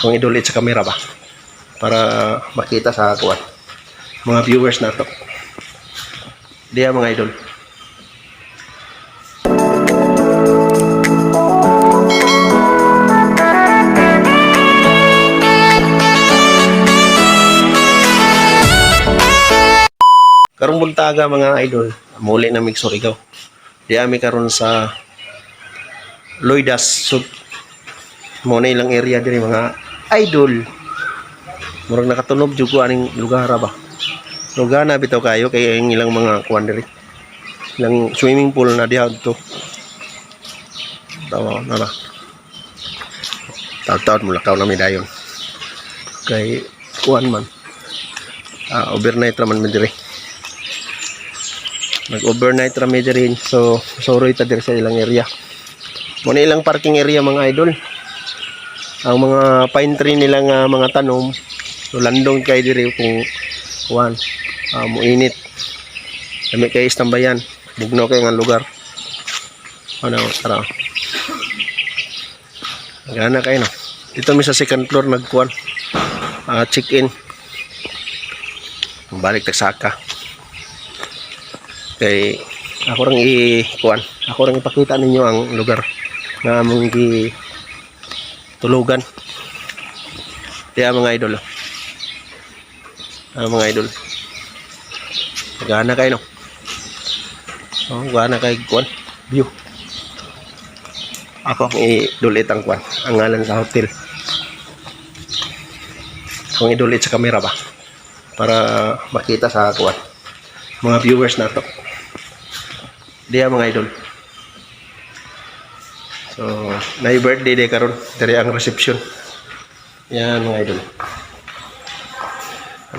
Kung idulit sa camera ba para makita sa kuwan mga viewers na to. Diya mga idol. Karong buntaga mga idol, muli na mig Surigao. Di ami karon sa Loidas Sud. Mo na ilang area diri mga idol. Murag nakatunob jud ko aning lugar ba. Lugar na bitaw kayo kay ang ilang mga kuan diri. Ilang swimming pool na diha dito. Tawo na ba. Taw-taw mulakaw na mi dayon. Kay kuan man. Overnight raman man diri. Nag-overnight rami diri, so soroy ta diri sa ilang area. Muna ilang parking area mga idol. Ang mga pine tree nila nga mga tanom, so landong kay diri kung kuan, muinit. Kami kay istambayan, bugnaw kay nga lugar. Ano, tara. Gana kay no. Dito mi sa second floor nagkuan. Check-in. Balik tag saka. Kay ako rang ako rang ipakita ninyo ang lugar na among tulugan. Kaya mga idol. Mga idol. Gana kay no. Gana kay kuan view. Ako idulit ang kuan, ang ngalan sa hotel. Kung idulit sa camera ba para makita sa kuan mga viewers na to. Diya mga idol. So, may birthday day karon, dari ang reception. Yan mga idol.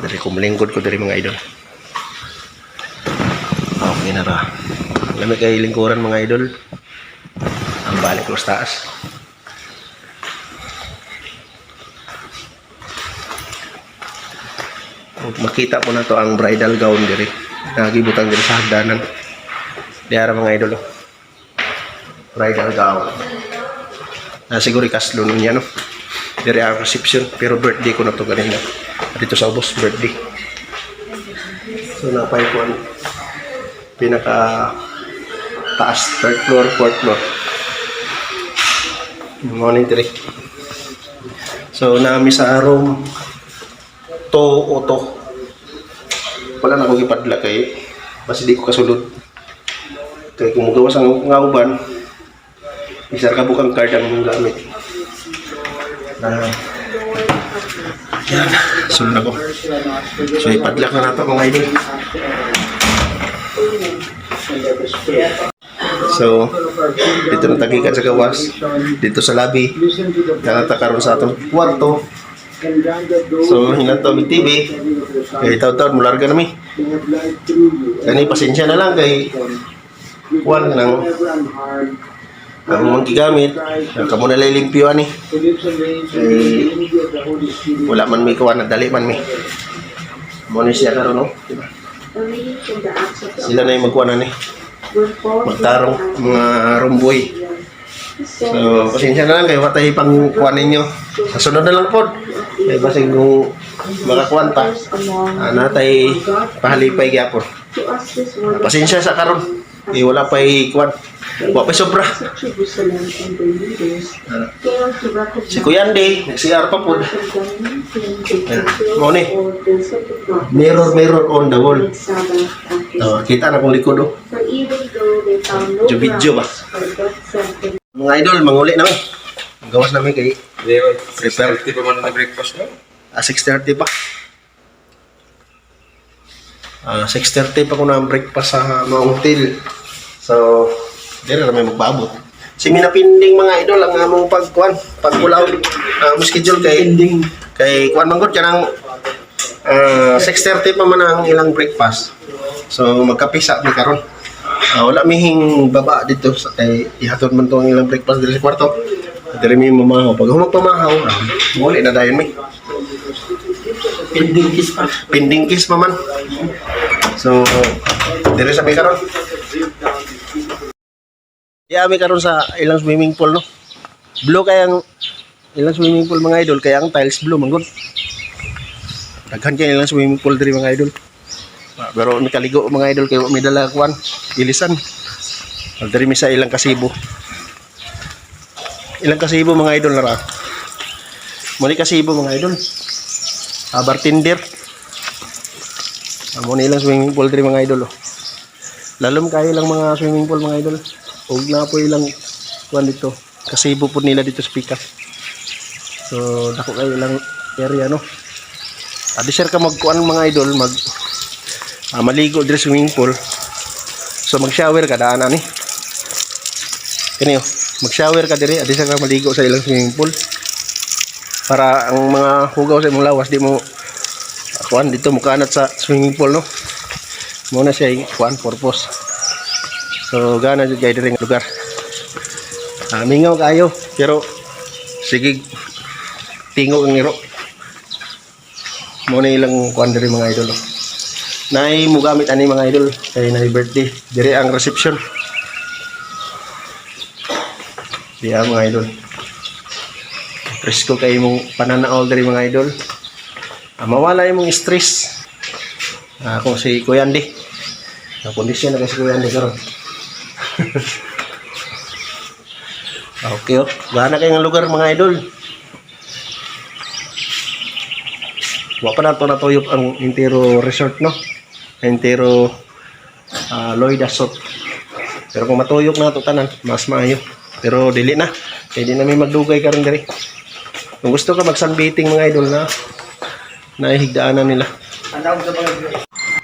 Dari ko malingkod ko dari mga idol. Okay na ra. Lamig kay lingkuran mga idol. Ang balik ko sa taas. Makita po na to ang bridal gown diri. Nagibutang diri sa hagdanan. Diara mga idol. Bridal gown. Siguro ikaslo nun yan, no? Diri ang reception. Pero birthday ko na to ganina. Dito sa ubos, birthday. So napay ko ang pinaka taas, third floor, fourth floor. Morning diri. So nami sa room to wala na akong ipadla kay basi di ko kasulod. Kaya kung magawas ang ngauban, isar ka bukang card ang mong gamit. Yan, sulod ako. So ipadlak na nato mga idol. So, dito na tagikan sa gawas. Dito sa lobby. Nakatakaroon sa atong kwarto. So, hinantaw may TV. Kaya taon-taon, mularga na mi. Kani, pasensya na lang kay kuwan ng ang mga gigamit. Kamu na lilimpyuan ni. Wala man may kuwan, nagdali man mi. Muna siya karoon, no? Sila na yung magkuwan na ni. Magtarong, mga rumboy. So, pasensya na lang kayo, patay pang kuwan ninyo. Sa sunod na lang po. Ay basig kung makakuan pa, natay pahalipay gyapon. Pasensya sa karon. Wala pa kuan. Wa pa sobra. Si Kuya Andy, nag-CR pa pod. Mo ni. Mirror on the wall. Kita na kung likod oh. Video ba? Mga idol, manguli na mi. Gawas namin kay prepare. 6:30 pa man na breakfast no? 6:30 pa. 6:30 pa ko na ang breakfast sa mga hotel. So, dili na may magpaabot. Si minapinding mga idol ang among pagkuan, pagkulaw mo schedule kay kuan man gud kanang 6:30 pa man ang ilang breakfast. So, magkapisa mi karon. Wala mihing baba dito sa kay ihatod man to ang ilang breakfast diri sa kwarto. Dili mi mamahaw. Pag humag pamahaw, muli na dayon mi. Pending kiss pa man. So, diri sa mi karon. Mi karon sa ilang swimming pool no. Blue kay ang ilang swimming pool mga idol kaya ang tiles blue manggod. Daghan kay ilang swimming pool diri mga idol. Pero mi kaligo mga idol kay mi dala kuan ilisan. Diri mi sa ilang kasibo. Ilang kasibo mga idol na ra. Muli kasibo mga idol. Bartender. Amo ni ilang swimming pool diri mga idol. Lalom kayo lang mga swimming pool mga idol. Ug na po ilang kuan dito. Kasibo po nila dito sa Pikas. So dako kayo ilang area no. Adi sir ka magkuan mga idol maligo diri sa swimming pool. So mag-shower ka daan ani. Kini mag-shower ka diri adi sir ka maligo sa ilang swimming pool. Para ang mga hugaw sa imong lawas di mo kuan dito mukanat sa swimming pool no. Muna siya kuan purpose. So gana jud kay diri nga lugar. Mingaw kayo pero sige tingog ang iro. Muna ilang kuan diri mga idol. Nay mo gamit ani mga idol kay nay birthday. Diri ang reception. Diya mga idol. Presko kay imong pananaol diri mga idol. Mawala imong stress. Kung si Kuya Andy. Ang kondisyon na kasi Kuya Andy karon. Okay Gana kay nga lugar mga idol. Wa pa nato natuyok ang Intero Resort no. Intero Lloyd Asot. Pero kung matuyok na to tanan, mas maayo. Pero dili na. Kaya di na may magdugay karon diri. Kung gusto ka mag-sunbathing mga idol na nahigdaanan nila.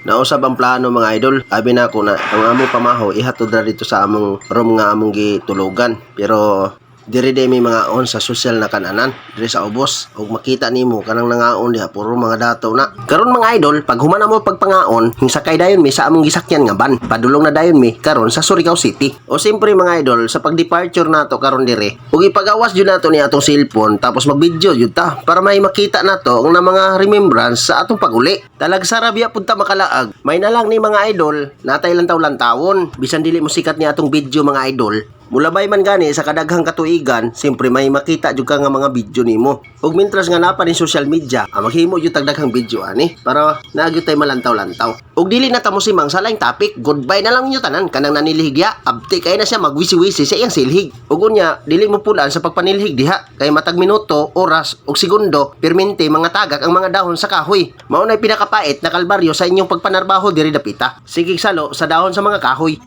Nausab ang plano mga idol. Abi na ako na ang among pamaho ihatod ra dito sa among room nga among gitulugan. Pero diri day may mga on sa social na kananan diri sa ubos ug makita nimo kanang nangaon diha puro mga dato na karon mga idol pag humana mo pagpangaon sakay dayon mi sa among gisakyan nga van padulong na dayon mi karon sa Surigao City o simpre mga idol sa pag departure nato karon dire ug ipagawas jud nato ni atong cellphone tapos mag-video jud ta para may makita nato ang mga remembrance sa atong pag-uli talag sarabya pud ta makalaag may na lang ni mga idol natay lantaw-lantawon bisan dili mo sikat ni atong video mga idol. Mulabay man gani sa kadaghang katuigan, siyempre may makita jud ka nga mga video nimo. Ug mintras nga napa ni social media, maghimo jud tag daghang video ani para naagyo tay malantaw-lantaw. Ug dili na ta mo simang sa laing topic, goodbye na lang ninyo tanan kanang nanilihigya. Abti kay na siya magwisi-wisi sa iyang silhig. Ug unya dili mo pulan sa pagpanilhig diha kay matag minuto, oras ug segundo permente mga tagak ang mga dahon sa kahoy. Mao nay pinakapait na kalbaryo sa inyong pagpanarbaho diri dapita. Sige salo sa dahon sa mga kahoy.